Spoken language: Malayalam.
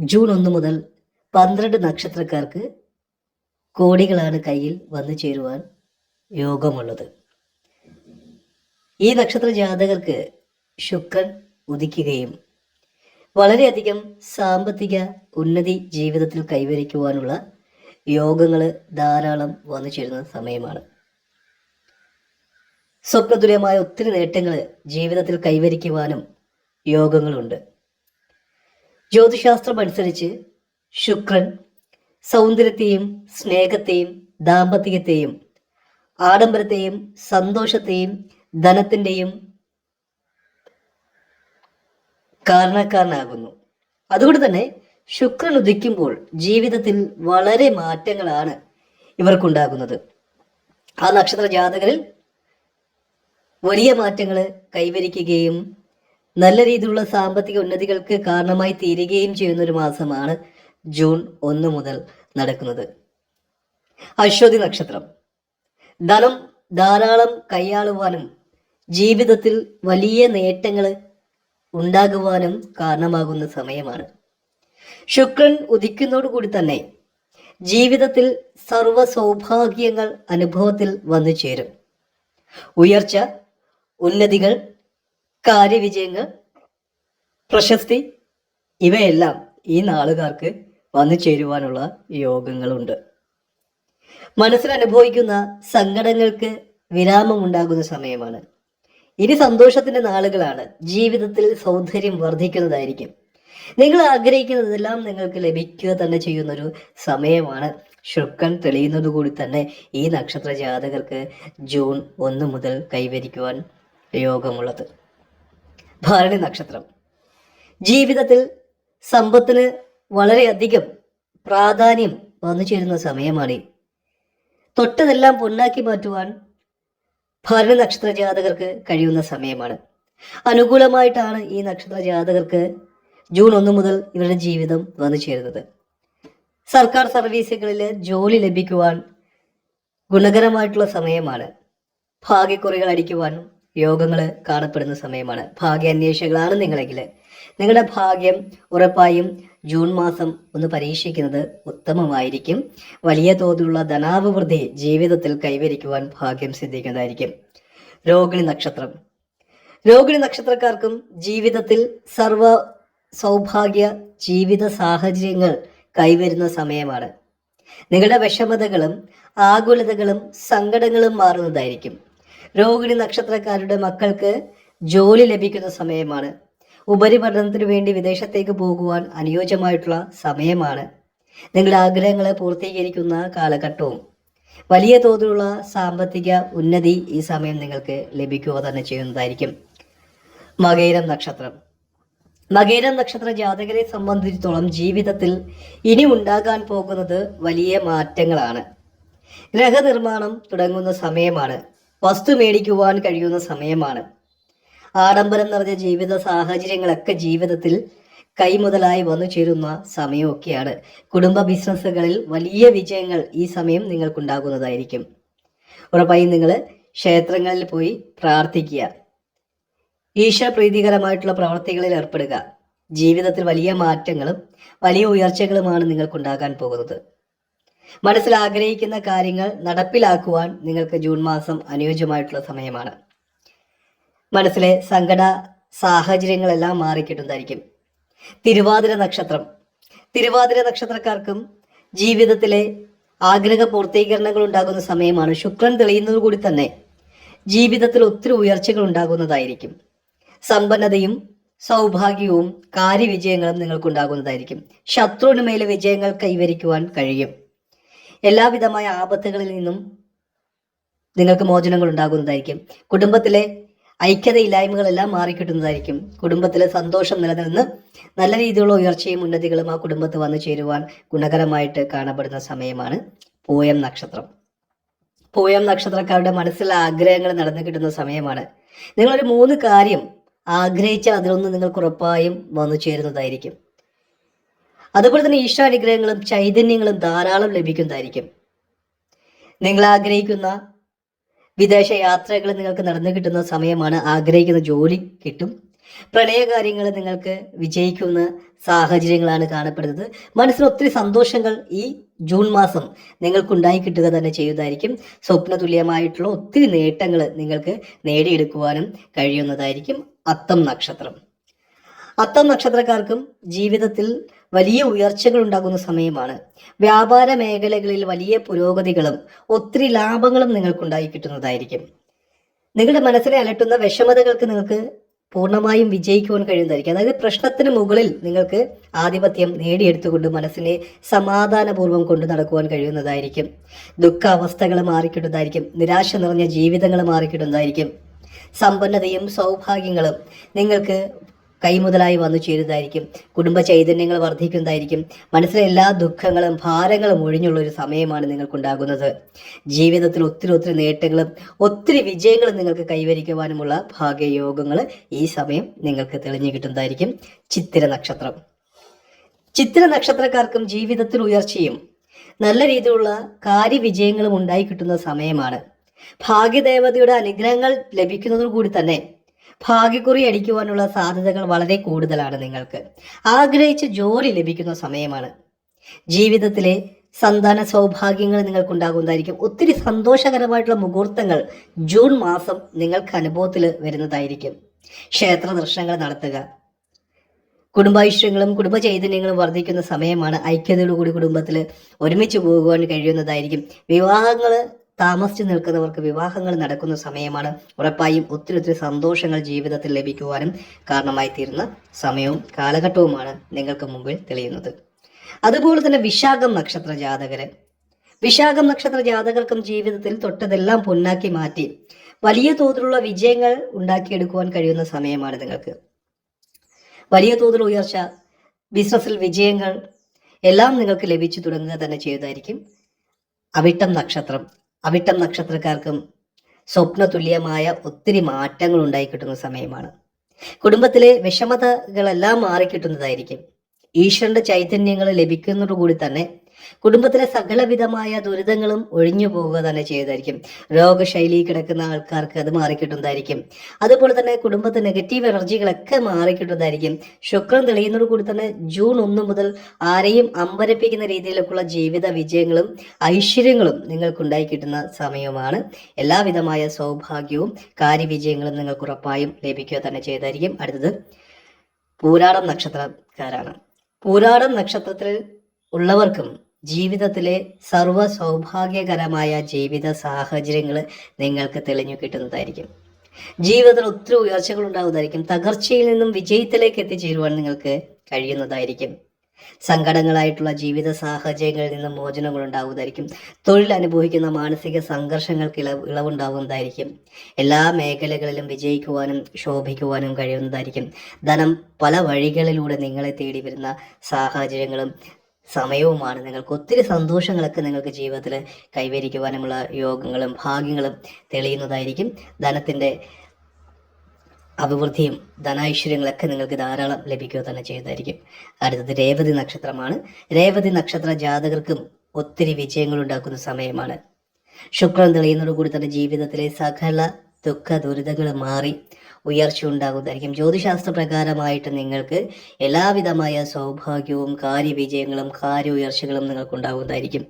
ജൂൺ 1 മുതൽ 12 നക്ഷത്രക്കാർക്ക് കോടികളാണ് കയ്യിൽ വന്നു ചേരുവാൻ യോഗമുള്ളത്. ഈ നക്ഷത്ര ജാതകർക്ക് ശുക്രൻ ഉദിക്കുകയും വളരെയധികം സാമ്പത്തിക ഉന്നതി ജീവിതത്തിൽ കൈവരിക്കുവാനുള്ള യോഗങ്ങൾ ധാരാളം വന്നു ചേരുന്ന സമയമാണ്. സ്വപ്നതുല്യമായ ഒത്തിരി നേട്ടങ്ങൾ ജീവിതത്തിൽ കൈവരിക്കുവാനും യോഗങ്ങളുണ്ട്. ജ്യോതിശാസ്ത്രം അനുസരിച്ച് ശുക്രൻ സൗന്ദര്യത്തെയും സ്നേഹത്തെയും ദാമ്പത്യത്തെയും ആഡംബരത്തെയും സന്തോഷത്തെയും ധനത്തിൻ്റെയും കാരണക്കാരനാകുന്നു. അതുകൊണ്ട് തന്നെ ശുക്രൻ ഉദിക്കുമ്പോൾ ജീവിതത്തിൽ വളരെ മാറ്റങ്ങളാണ് ഇവർക്കുണ്ടാകുന്നത്. ആ നക്ഷത്ര ജാതകരിൽ വലിയ മാറ്റങ്ങൾ കൈവരിക്കുകയും നല്ല രീതിയിലുള്ള സാമ്പത്തിക ഉന്നതികൾക്ക് കാരണമായി തീരുകയും ചെയ്യുന്ന ഒരു മാസമാണ് ജൂൺ 1 മുതൽ നടക്കുന്നത്. അശ്വതി നക്ഷത്രം ധനം ധാരാളം കൈയാളുവാനും ജീവിതത്തിൽ വലിയ നേട്ടങ്ങൾ ഉണ്ടാകുവാനും കാരണമാകുന്ന സമയമാണ്. ശുക്രൻ ഉദിക്കുന്നതോടുകൂടി തന്നെ ജീവിതത്തിൽ സർവ സൗഭാഗ്യങ്ങൾ അനുഭവത്തിൽ വന്നു ചേരും. ഉയർച്ച, ഉന്നതികൾ, കാര്യവിജയങ്ങൾ, പ്രശസ്തി ഇവയെല്ലാം ഈ നാളുകാർക്ക് വന്നു ചേരുവാനുള്ള യോഗങ്ങളുണ്ട്. മനസ്സിൽ അനുഭവിക്കുന്ന സങ്കടങ്ങൾക്ക് വിരാമമുണ്ടാകുന്ന സമയമാണ്. ഇനി സന്തോഷത്തിന്റെ നാളുകളാണ്. ജീവിതത്തിൽ സൗന്ദര്യം വർദ്ധിക്കുന്നതായിരിക്കും. നിങ്ങൾ ആഗ്രഹിക്കുന്നതെല്ലാം നിങ്ങൾക്ക് ലഭിക്കുക തന്നെ ചെയ്യുന്നൊരു സമയമാണ്. ശുക്രൻ തെളിയുന്നതുകൂടി തന്നെ ഈ നക്ഷത്ര ജാതകർക്ക് ജൂൺ 1 മുതൽ കൈവരിക്കുവാൻ യോഗമുള്ളത്. ഭരണി നക്ഷത്രം ജീവിതത്തിൽ സമ്പത്തിന് വളരെയധികം പ്രാധാന്യം വന്നു ചേരുന്ന സമയമാണ്. തൊട്ടതെല്ലാം പൊന്നാക്കി മാറ്റുവാൻ ഭരണി നക്ഷത്ര ജാതകർക്ക് കഴിയുന്ന സമയമാണ്. അനുകൂലമായിട്ടാണ് ഈ നക്ഷത്ര ജാതകർക്ക് ജൂൺ 1 മുതൽ ഇവരുടെ ജീവിതം വന്നു ചേരുന്നത്. സർക്കാർ സർവീസുകളിൽ ജോലി ലഭിക്കുവാൻ ഗുണകരമായിട്ടുള്ള സമയമാണ്. ഭാഗ്യക്കുറികൾ അടിക്കുവാനും യോഗങ്ങൾ കാണപ്പെടുന്ന സമയമാണ്. ഭാഗ്യ അന്വേഷികളാണ് നിങ്ങളെങ്കിൽ നിങ്ങളുടെ ഭാഗ്യം ഉറപ്പായും ജൂൺ മാസം ഒന്ന് പരീക്ഷിക്കുന്നത് ഉത്തമമായിരിക്കും. വലിയ തോതിലുള്ള ധനാഭിവൃദ്ധി ജീവിതത്തിൽ കൈവരിക്കുവാൻ ഭാഗ്യം സിദ്ധിക്കുന്നതായിരിക്കും. രോഹിണി നക്ഷത്രം രോഹിണി നക്ഷത്രക്കാർക്കും ജീവിതത്തിൽ സർവ സൗഭാഗ്യ ജീവിത സാഹചര്യങ്ങൾ കൈവരുന്ന സമയമാണ്. നിങ്ങളുടെ വിഷമതകളും ആകുലതകളും സങ്കടങ്ങളും മാറുന്നതായിരിക്കും. രോഹിണി നക്ഷത്രക്കാരുടെ മക്കൾക്ക് ജോലി ലഭിക്കുന്ന സമയമാണ്. ഉപരിപഠനത്തിനു വേണ്ടി വിദേശത്തേക്ക് പോകുവാൻ അനുയോജ്യമായിട്ടുള്ള സമയമാണ്. നിങ്ങളുടെ ആഗ്രഹങ്ങളെ പൂർത്തീകരിക്കുന്ന കാലഘട്ടവും വലിയ തോതിലുള്ള സാമ്പത്തിക ഉന്നതി ഈ സമയം നിങ്ങൾക്ക് ലഭിക്കുക തന്നെ ചെയ്യുന്നതായിരിക്കും. മകയിരം നക്ഷത്രം മകയിരം നക്ഷത്ര ജാതകരെ സംബന്ധിച്ചിടത്തോളം ജീവിതത്തിൽ ഇനി ഉണ്ടാകാൻ പോകുന്നത് വലിയ മാറ്റങ്ങളാണ്. ഗ്രഹനിർമ്മാണം തുടങ്ങുന്ന സമയമാണ്. വസ്തു മേടിക്കുവാൻ കഴിയുന്ന സമയമാണ്. ആഡംബരം നിറഞ്ഞ ജീവിത സാഹചര്യങ്ങളൊക്കെ ജീവിതത്തിൽ കൈമുതലായി വന്നു ചേരുന്ന സമയമൊക്കെയാണ്. കുടുംബ ബിസിനസ്സുകളിൽ വലിയ വിജയങ്ങൾ ഈ സമയം നിങ്ങൾക്കുണ്ടാകുന്നതായിരിക്കും. ഉറപ്പായും നിങ്ങൾ ക്ഷേത്രങ്ങളിൽ പോയി പ്രാർത്ഥിക്കുക. ഈശ്വരപ്രീതികരമായിട്ടുള്ള പ്രവർത്തികളിൽ ഏർപ്പെടുക. ജീവിതത്തിൽ വലിയ മാറ്റങ്ങളും വലിയ ഉയർച്ചകളുമാണ് നിങ്ങൾക്കുണ്ടാകാൻ പോകുന്നത്. മനസ്സിൽ ആഗ്രഹിക്കുന്ന കാര്യങ്ങൾ നടപ്പിലാക്കുവാൻ നിങ്ങൾക്ക് ജൂൺ മാസം അനുയോജ്യമായിട്ടുള്ള സമയമാണ്. മനസ്സിലെ സങ്കട സാഹചര്യങ്ങളെല്ലാം മാറിക്കിട്ടുന്നതായിരിക്കും. തിരുവാതിര നക്ഷത്രക്കാർക്കും ജീവിതത്തിലെ ആഗ്രഹ പൂർത്തീകരണങ്ങൾ ഉണ്ടാകുന്ന സമയമാണ്. ശുക്രൻ തെളിയുന്നതുകൂടി തന്നെ ജീവിതത്തിൽ ഒത്തിരി ഉയർച്ചകൾ ഉണ്ടാകുന്നതായിരിക്കും. സമ്പന്നതയും സൗഭാഗ്യവും കാര്യവിജയങ്ങളും നിങ്ങൾക്കുണ്ടാകുന്നതായിരിക്കും. ശത്രുവിന് മേലെ വിജയങ്ങൾ കൈവരിക്കുവാൻ കഴിയും. എല്ലാവിധമായ ആപത്തുകളിൽ നിന്നും നിങ്ങൾക്ക് മോചനങ്ങൾ ഉണ്ടാകുന്നതായിരിക്കും. കുടുംബത്തിലെ ഐക്യതയില്ലായ്മകളെല്ലാം മാറിക്കിട്ടുന്നതായിരിക്കും. കുടുംബത്തിലെ സന്തോഷം നിലനിന്ന് നല്ല രീതിയിലുള്ള ഉയർച്ചയും ഉന്നതികളും ആ കുടുംബത്ത് വന്നു ചേരുവാൻ ഗുണകരമായിട്ട് കാണപ്പെടുന്ന സമയമാണ്. പൂയം നക്ഷത്രക്കാരുടെ മനസ്സിലെ ആഗ്രഹങ്ങൾ നടന്നു കിട്ടുന്ന സമയമാണ്. നിങ്ങളൊരു 3 കാര്യം ആഗ്രഹിച്ചാൽ അതിലൊന്ന് നിങ്ങൾക്ക് ഉറപ്പായും വന്നു ചേരുന്നതായിരിക്കും. അതുപോലെ തന്നെ ഈശ്വരാനുഗ്രഹങ്ങളും ചൈതന്യങ്ങളും ധാരാളം ലഭിക്കുന്നതായിരിക്കും. നിങ്ങൾ ആഗ്രഹിക്കുന്ന വിദേശ യാത്രകൾ നിങ്ങൾക്ക് നടന്നു കിട്ടുന്ന സമയമാണ്. ആഗ്രഹിക്കുന്ന ജോലി കിട്ടും. പ്രണയകാര്യങ്ങൾ നിങ്ങൾക്ക് വിജയിക്കുന്ന സാഹചര്യങ്ങളാണ് കാണപ്പെടുന്നത്. മനസ്സിന് ഒത്തിരി സന്തോഷങ്ങൾ ഈ ജൂൺ മാസം നിങ്ങൾക്കുണ്ടായി കിട്ടുക തന്നെ ചെയ്യുന്നതായിരിക്കും. സ്വപ്ന തുല്യമായിട്ടുള്ള ഒത്തിരി നേട്ടങ്ങൾ നിങ്ങൾക്ക് നേടിയെടുക്കുവാനും കഴിയുന്നതായിരിക്കും. അത്തം നക്ഷത്രം. അത്തം നക്ഷത്രക്കാർക്കും ജീവിതത്തിൽ വലിയ ഉയർച്ചകൾ ഉണ്ടാകുന്ന സമയമാണ്. വ്യാപാര മേഖലകളിൽ വലിയ പുരോഗതികളും ഒത്തിരി ലാഭങ്ങളും നിങ്ങൾക്കുണ്ടായി കിട്ടുന്നതായിരിക്കും. നിങ്ങളുടെ മനസ്സിനെ അലട്ടുന്ന വിഷമതകൾക്ക് നിങ്ങൾക്ക് പൂർണ്ണമായും വിജയിക്കുവാൻ കഴിയുന്നതായിരിക്കും. അതായത് പ്രശ്നത്തിന് മുകളിൽ നിങ്ങൾക്ക് ആധിപത്യം നേടിയെടുത്തുകൊണ്ട് മനസ്സിനെ സമാധാനപൂർവ്വം കൊണ്ടു നടക്കുവാൻ കഴിയുന്നതായിരിക്കും. ദുഃഖാവസ്ഥകൾ മാറിക്കിട്ടുന്നതായിരിക്കും. നിരാശ നിറഞ്ഞ ജീവിതങ്ങൾ മാറിക്കിട്ടുന്നതായിരിക്കും. സമ്പന്നതയും സൗഭാഗ്യങ്ങളും നിങ്ങൾക്ക് കൈമുതലായി വന്നു ചേരുന്നതായിരിക്കും. കുടുംബ ചൈതന്യങ്ങൾ വർദ്ധിക്കുന്നതായിരിക്കും. മനസ്സിലെ എല്ലാ ദുഃഖങ്ങളും ഭാരങ്ങളും ഒഴിഞ്ഞുള്ള ഒരു സമയമാണ് നിങ്ങൾക്കുണ്ടാകുന്നത്. ജീവിതത്തിൽ ഒത്തിരി നേട്ടങ്ങളും ഒത്തിരി വിജയങ്ങളും നിങ്ങൾക്ക് കൈവരിക്കുവാനുമുള്ള ഭാഗ്യയോഗങ്ങൾ ഈ സമയം നിങ്ങൾക്ക് തെളിഞ്ഞു കിട്ടുന്നതായിരിക്കും. ചിത്തിര നക്ഷത്രം. ചിത്തിര നക്ഷത്രക്കാർക്കും ജീവിതത്തിൽ ഉയർച്ചയും നല്ല രീതിയിലുള്ള കാര്യവിജയങ്ങളും ഉണ്ടായി കിട്ടുന്ന സമയമാണ്. ഭാഗ്യദേവതയുടെ അനുഗ്രഹങ്ങൾ ലഭിക്കുന്നതോടുകൂടി തന്നെ ഭാഗ്യക്കുറി അടിക്കുവാനുള്ള സാധ്യതകൾ വളരെ കൂടുതലാണ്. നിങ്ങൾക്ക് ആഗ്രഹിച്ച ജോലി ലഭിക്കുന്ന സമയമാണ്. ജീവിതത്തിലെ സന്താന സൗഭാഗ്യങ്ങൾ നിങ്ങൾക്കുണ്ടാകുന്നതായിരിക്കും. ഒത്തിരി സന്തോഷകരമായിട്ടുള്ള മുഹൂർത്തങ്ങൾ ജൂൺ മാസം നിങ്ങൾക്ക് അനുഭവത്തിൽ വരുന്നതായിരിക്കും. ക്ഷേത്ര ദർശനങ്ങൾ നടത്തുക, കുടുംബൈശ്വര്യങ്ങളും കുടുംബ ചൈതന്യങ്ങളും വർദ്ധിക്കുന്ന സമയമാണ്. ഐക്യതയോടുകൂടി കുടുംബത്തിൽ ഒരുമിച്ച് പോകുവാൻ കഴിയുന്നതായിരിക്കും. വിവാഹങ്ങൾ താമസിച്ചു നിൽക്കുന്നവർക്ക് വിവാഹങ്ങൾ നടക്കുന്ന സമയമാണ്. ഉറപ്പായും ഒത്തിരി സന്തോഷങ്ങൾ ജീവിതത്തിൽ ലഭിക്കുവാനും കാരണമായി തീരുന്ന സമയവും കാലഘട്ടവുമാണ് നിങ്ങൾക്ക് മുമ്പിൽ തെളിയുന്നത്. അതുപോലെ തന്നെ വിശാഖം നക്ഷത്ര ജാതകര്. വിശാഖം നക്ഷത്ര ജാതകർക്കും ജീവിതത്തിൽ തൊട്ടതെല്ലാം പൊന്നാക്കി മാറ്റി വലിയ തോതിലുള്ള വിജയങ്ങൾ ഉണ്ടാക്കിയെടുക്കുവാൻ കഴിയുന്ന സമയമാണ് നിങ്ങൾക്ക്. വലിയ തോതിൽ ഉയർച്ച, ബിസിനസ്സിൽ വിജയങ്ങൾ എല്ലാം നിങ്ങൾക്ക് ലഭിച്ചു തുടങ്ങുക തന്നെ ചെയ്തതായിരിക്കും. അവിട്ടം നക്ഷത്രം. അവിട്ടം നക്ഷത്രക്കാർക്കും സ്വപ്ന തുല്യമായ ഒത്തിരി മാറ്റങ്ങൾ ഉണ്ടായി കിട്ടുന്ന സമയമാണ്. കുടുംബത്തിലെ വിഷമതകളെല്ലാം മാറിക്കിട്ടുന്നതായിരിക്കും. ഈശ്വരന്റെ ചൈതന്യങ്ങൾ ലഭിക്കുന്നതോടുകൂടി തന്നെ കുടുംബത്തിലെ സകലവിധമായ ദുരിതങ്ങളും ഒഴിഞ്ഞു പോവുക തന്നെ ചെയ്തതായിരിക്കും. രോഗശൈലി കിടക്കുന്ന ആൾക്കാർക്ക് അത് മാറിക്കിട്ടുന്നതായിരിക്കും. അതുപോലെ തന്നെ കുടുംബത്തെ നെഗറ്റീവ് എനർജികളൊക്കെ മാറിക്കിട്ടുന്നതായിരിക്കും. ശുക്രൻ തെളിയുന്നതോടുകൂടി തന്നെ ജൂൺ 1 മുതൽ ആരെയും അമ്പരപ്പിക്കുന്ന രീതിയിലേക്കുള്ള ജീവിത വിജയങ്ങളും ഐശ്വര്യങ്ങളും നിങ്ങൾക്കുണ്ടായി കിട്ടുന്ന സമയമാണ്. എല്ലാവിധമായ സൗഭാഗ്യവും കാര്യവിജയങ്ങളും നിങ്ങൾക്ക് ഉറപ്പായും ലഭിക്കുക തന്നെ ചെയ്തതായിരിക്കും. അടുത്തത് പൂരാടം നക്ഷത്രക്കാരാണ്. പൂരാടം നക്ഷത്രത്തിൽ ഉള്ളവർക്കും ജീവിതത്തിലെ സർവ്വ സൗഭാഗ്യകരമായ ജീവിത സാഹചര്യങ്ങൾ നിങ്ങൾക്ക് തെളിഞ്ഞു കിട്ടുന്നതായിരിക്കും. ജീവിതത്തിൽ ഒത്തിരി ഉയർച്ചകൾ ഉണ്ടാകുന്നതായിരിക്കും. തകർച്ചയിൽ നിന്നും വിജയത്തിലേക്ക് എത്തിച്ചേരുവാൻ നിങ്ങൾക്ക് കഴിയുന്നതായിരിക്കും. സങ്കടങ്ങളായിട്ടുള്ള ജീവിത സാഹചര്യങ്ങളിൽ നിന്നും മോചനങ്ങൾ ഉണ്ടാകുന്നതായിരിക്കും. തൊഴിൽ അനുഭവിക്കുന്ന മാനസിക സംഘർഷങ്ങൾക്ക് ഇളവുണ്ടാകുന്നതായിരിക്കും. എല്ലാ മേഖലകളിലും വിജയിക്കുവാനും ശോഭിക്കുവാനും കഴിയുന്നതായിരിക്കും. ധനം പല വഴികളിലൂടെ നിങ്ങളെ തേടി വരുന്ന സാഹചര്യങ്ങളും സമയവുമാണ്. നിങ്ങൾക്ക് ഒത്തിരി സന്തോഷങ്ങളൊക്കെ നിങ്ങൾക്ക് ജീവിതത്തിൽ കൈവരിക്കുവാനുമുള്ള യോഗങ്ങളും ഭാഗ്യങ്ങളും തെളിയുന്നതായിരിക്കും. ധനത്തിൻ്റെ അഭിവൃദ്ധിയും ധനൈശ്വര്യങ്ങളൊക്കെ നിങ്ങൾക്ക് ധാരാളം ലഭിക്കുക തന്നെ ചെയ്യുന്നതായിരിക്കും. അടുത്തത് രേവതി നക്ഷത്രമാണ്. രേവതി നക്ഷത്ര ജാതകർക്കും ഒത്തിരി വിജയങ്ങൾ ഉണ്ടാക്കുന്ന സമയമാണ്. ശുക്രൻ തെളിയുന്നതോടുകൂടി തന്നെ ജീവിതത്തിലെ സകല ദുഃഖ ദുരിതങ്ങൾ മാറി ഉയർച്ച ഉണ്ടാകുന്നതായിരിക്കും. ജ്യോതിശാസ്ത്ര പ്രകാരമായിട്ട് നിങ്ങൾക്ക് എല്ലാവിധമായ സൗഭാഗ്യവും കാര്യവിജയങ്ങളും കാര്യ ഉയർച്ചകളും നിങ്ങൾക്ക് ഉണ്ടാകുന്നതായിരിക്കും.